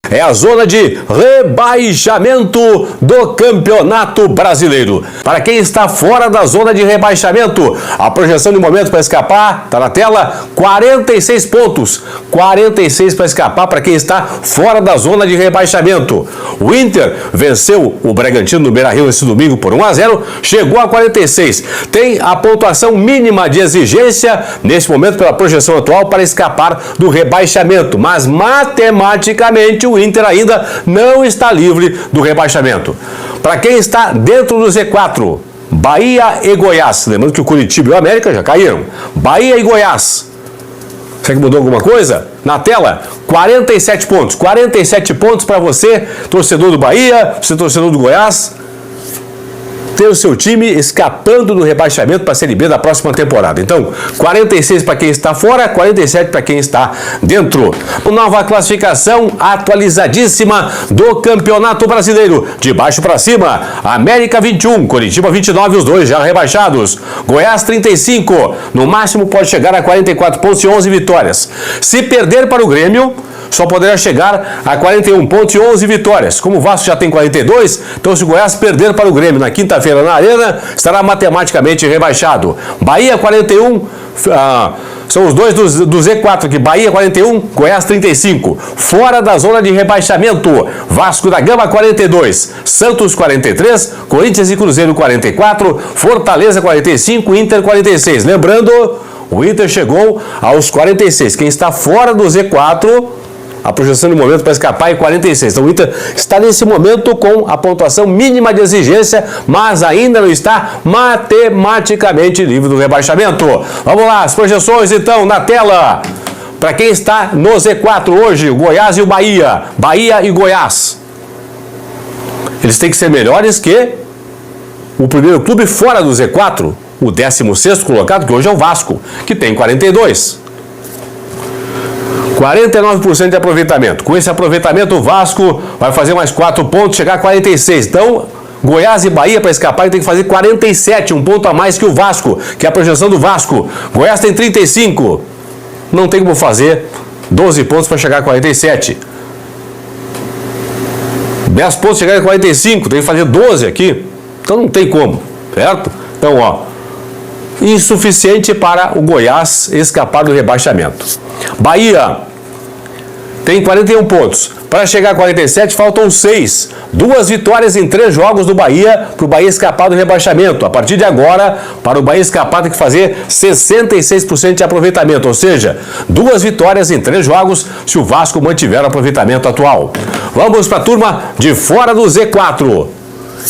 É a zona de rebaixamento do Campeonato Brasileiro. Para quem está fora da zona de rebaixamento, a projeção de momento para escapar, está na tela, 46 pontos. 46 para escapar para quem está fora da zona de rebaixamento. O Inter venceu o Bragantino no Beira-Rio esse domingo por 1-0, chegou a 46. Tem a pontuação mínima de exigência nesse momento pela projeção atual para escapar do rebaixamento, mas matematicamente o Inter ainda não está livre do rebaixamento. Para quem está dentro do Z4, Bahia e Goiás. Lembrando que o Curitiba e o América já caíram. Bahia e Goiás. Será que mudou alguma coisa? Na tela, 47 pontos. 47 pontos para você, torcedor do Bahia, você torcedor do Goiás, ter o seu time escapando do rebaixamento para a Série B da próxima temporada. Então, 46 para quem está fora, 47 para quem está dentro. Nova classificação atualizadíssima do Campeonato Brasileiro. De baixo para cima, América 21, Curitiba 29, os dois já rebaixados. Goiás 35, no máximo pode chegar a 44 pontos e 11 vitórias. Se perder para o Grêmio, só poderá chegar a 41 pontos e 11 vitórias. Como o Vasco já tem 42, então se o Goiás perder para o Grêmio na quinta-feira na Arena, estará matematicamente rebaixado. Bahia 41, são os dois do Z4 aqui, Bahia 41, Goiás 35. Fora da zona de rebaixamento, Vasco da Gama 42, Santos 43, Corinthians e Cruzeiro 44, Fortaleza 45, Inter 46. Lembrando, o Inter chegou aos 46. Quem está fora do Z4... a projeção de momento para escapar é 46. Então o Inter está nesse momento com a pontuação mínima de exigência, mas ainda não está matematicamente livre do rebaixamento. Vamos lá, as projeções então na tela. Para quem está no Z4 hoje, o Goiás e o Bahia. Bahia e Goiás. Eles têm que ser melhores que o primeiro clube fora do Z4, o 16º colocado, que hoje é o Vasco, que tem 42. 49% de aproveitamento. Com esse aproveitamento, o Vasco vai fazer mais 4 pontos, chegar a 46. Então, Goiás e Bahia, para escapar, tem que fazer 47, um ponto a mais que o Vasco, que é a projeção do Vasco. Goiás tem 35. Não tem como fazer 12 pontos para chegar a 47. 10 pontos chegar a 45, tem que fazer 12 aqui. Então não tem como, certo? Então, ó, insuficiente para o Goiás escapar do rebaixamento. Bahia tem 41 pontos. Para chegar a 47, faltam 6. 2 vitórias em 3 jogos do Bahia para o Bahia escapar do rebaixamento. A partir de agora, para o Bahia escapar, tem que fazer 66% de aproveitamento. Ou seja, 2 vitórias em 3 jogos se o Vasco mantiver o aproveitamento atual. Vamos para a turma de fora do Z4.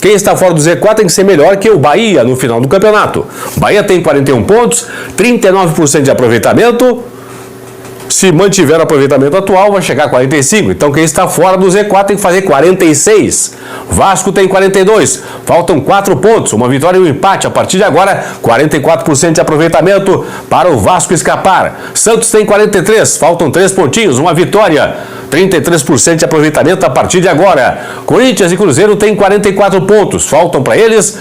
Quem está fora do Z4 tem que ser melhor que o Bahia no final do campeonato. Bahia tem 41 pontos, 39% de aproveitamento. Se mantiver o aproveitamento atual, vai chegar a 45. Então, quem está fora do Z4 tem que fazer 46. Vasco tem 42. Faltam 4 pontos, uma vitória e um empate. A partir de agora, 44% de aproveitamento para o Vasco escapar. Santos tem 43. Faltam 3 pontinhos, uma vitória. 33% de aproveitamento a partir de agora. Corinthians e Cruzeiro têm 44 pontos. Faltam para eles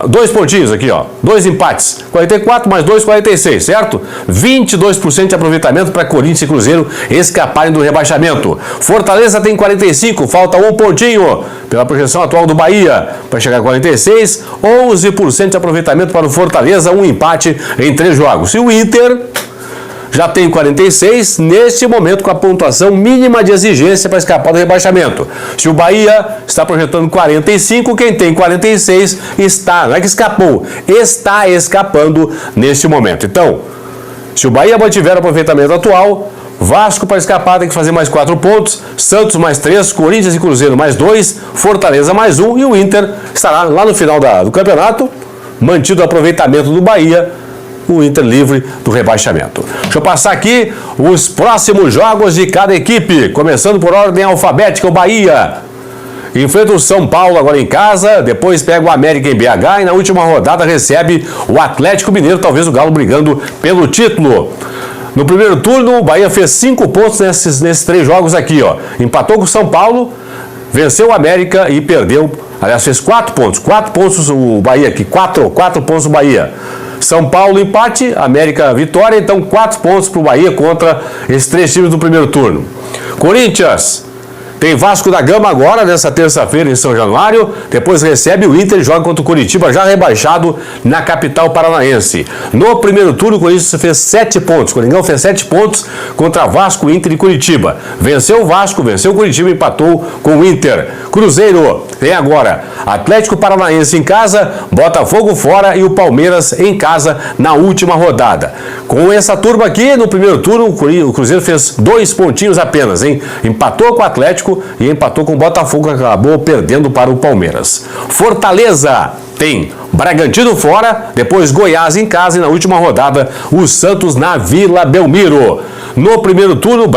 2 pontinhos aqui, ó. 2 empates. 44 mais 2, 46, certo? 22% de aproveitamento para Corinthians e Cruzeiro escaparem do rebaixamento. Fortaleza tem 45, falta 1 pontinho pela projeção atual do Bahia para chegar a 46. 11% de aproveitamento para o Fortaleza, 1 empate em 3 jogos. E o Inter já tem 46, neste momento com a pontuação mínima de exigência para escapar do rebaixamento. Se o Bahia está projetando 45, quem tem 46 está, não é que escapou, está escapando neste momento. Então, se o Bahia mantiver o aproveitamento atual, Vasco para escapar tem que fazer mais 4 pontos, Santos mais 3, Corinthians e Cruzeiro mais 2, Fortaleza mais 1 e o Inter estará lá no final do campeonato, mantido o aproveitamento do Bahia, o Inter livre do rebaixamento. Deixa eu passar aqui os próximos jogos de cada equipe, começando por ordem alfabética. O Bahia enfrenta o São Paulo agora em casa, depois pega o América em BH e na última rodada recebe o Atlético Mineiro, talvez o Galo brigando pelo título. No primeiro turno, o Bahia fez 5 pontos nesses 3 jogos aqui, ó. Empatou com o São Paulo, venceu o América e perdeu, aliás, fez 4 pontos. 4 pontos o Bahia aqui, 4 pontos o Bahia. São Paulo empate, América vitória, então 4 pontos para o Bahia contra esses 3 times do primeiro turno. Corinthians tem Vasco da Gama agora, nessa terça-feira em São Januário, depois recebe o Inter e joga contra o Curitiba, já rebaixado na capital paranaense. No primeiro turno, o Corinthians fez 7 pontos, o Coringão fez 7 pontos contra Vasco, Inter e Curitiba. Venceu o Vasco, venceu o Curitiba e empatou com o Inter. Cruzeiro tem agora Atlético Paranaense em casa, Botafogo fora e o Palmeiras em casa na última rodada. Com essa turma aqui, no primeiro turno, o Cruzeiro fez 2 pontinhos apenas, hein? Empatou com o Atlético e empatou com o Botafogo, que acabou perdendo para o Palmeiras. Fortaleza tem Bragantino fora, depois Goiás em casa e na última rodada o Santos na Vila Belmiro. No primeiro turno,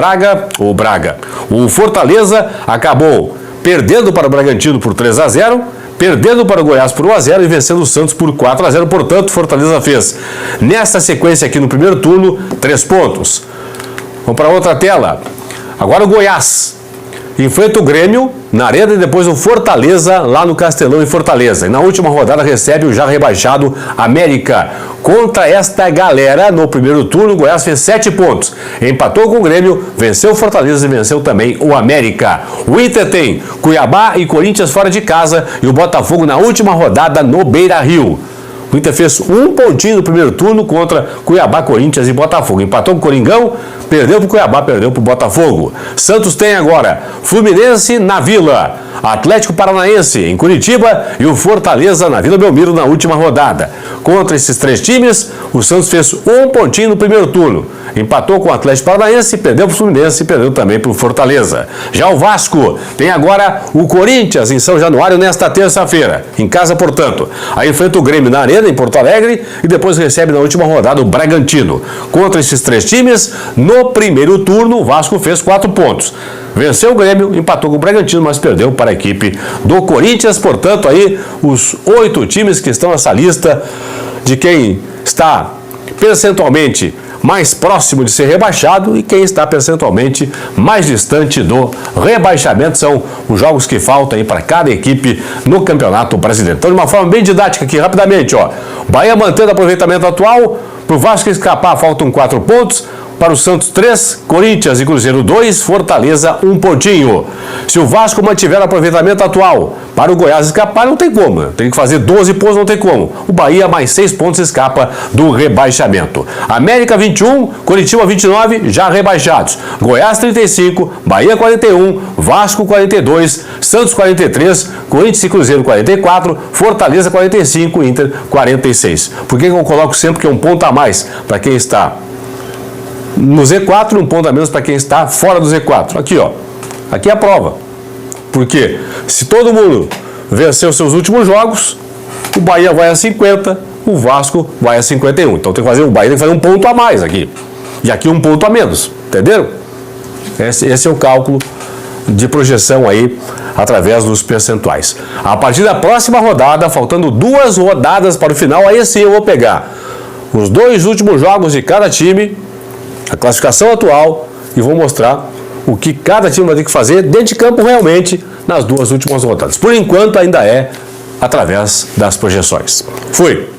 o Fortaleza acabou perdendo para o Bragantino por 3-0, perdendo para o Goiás por 1-0 e vencendo o Santos por 4-0. Portanto, Fortaleza fez, nessa sequência aqui no primeiro turno, 3 pontos. Vamos para outra tela. Agora o Goiás enfrenta o Grêmio na Arena e depois o Fortaleza lá no Castelão em Fortaleza. E na última rodada recebe o já rebaixado América. Contra esta galera, no primeiro turno, o Goiás fez 7 pontos. Empatou com o Grêmio, venceu o Fortaleza e venceu também o América. O Inter tem Cuiabá e Corinthians fora de casa e o Botafogo na última rodada no Beira-Rio. O Inter fez 1 pontinho no primeiro turno contra Cuiabá, Corinthians e Botafogo. Empatou com o Coringão, perdeu para o Cuiabá, perdeu para o Botafogo. Santos tem agora Fluminense na Vila, Atlético Paranaense em Curitiba e o Fortaleza na Vila Belmiro na última rodada. Contra esses 3 times, o Santos fez 1 pontinho no primeiro turno. Empatou com o Atlético Paranaense, perdeu para o Fluminense e perdeu também para o Fortaleza. Já o Vasco tem agora o Corinthians em São Januário nesta terça-feira, em casa, portanto. Aí enfrenta o Grêmio na Arena, em Porto Alegre, e depois recebe na última rodada o Bragantino. Contra esses 3 times, no primeiro turno, o Vasco fez 4 pontos. Venceu o Grêmio, empatou com o Bragantino, mas perdeu para a equipe do Corinthians. Portanto, aí os 8 times que estão nessa lista de quem está percentualmente mais próximo de ser rebaixado e quem está percentualmente mais distante do rebaixamento. São os jogos que faltam aí para cada equipe no Campeonato Brasileiro. Então, de uma forma bem didática aqui, rapidamente, ó. Bahia mantendo o aproveitamento atual, para o Vasco escapar faltam 4 pontos, para o Santos 3, Corinthians e Cruzeiro 2, Fortaleza 1 pontinho. Se o Vasco mantiver o aproveitamento atual, para o Goiás escapar não tem como, tem que fazer 12 pontos, não tem como. O Bahia mais 6 pontos escapa do rebaixamento. América 21, Curitiba 29, já rebaixados. Goiás 35, Bahia 41, Vasco 42, Santos 43, Corinthians e Cruzeiro 44, Fortaleza 45, Inter 46. Por que eu coloco sempre que é um ponto a mais para quem está no Z4, 1 ponto a menos para quem está fora do Z4. Aqui, ó. Aqui é a prova. Porque se todo mundo venceu seus últimos jogos, o Bahia vai a 50, o Vasco vai a 51. Então tem que fazer, o Bahia tem que fazer 1 ponto a mais aqui. E aqui 1 ponto a menos. Entenderam? Esse é o cálculo de projeção aí através dos percentuais. A partir da próxima rodada, faltando 2 rodadas para o final, aí sim eu vou pegar os 2 últimos jogos de cada time, a classificação atual, e vou mostrar o que cada time vai ter que fazer dentro de campo realmente nas 2 últimas rodadas. Por enquanto ainda é através das projeções. Fui!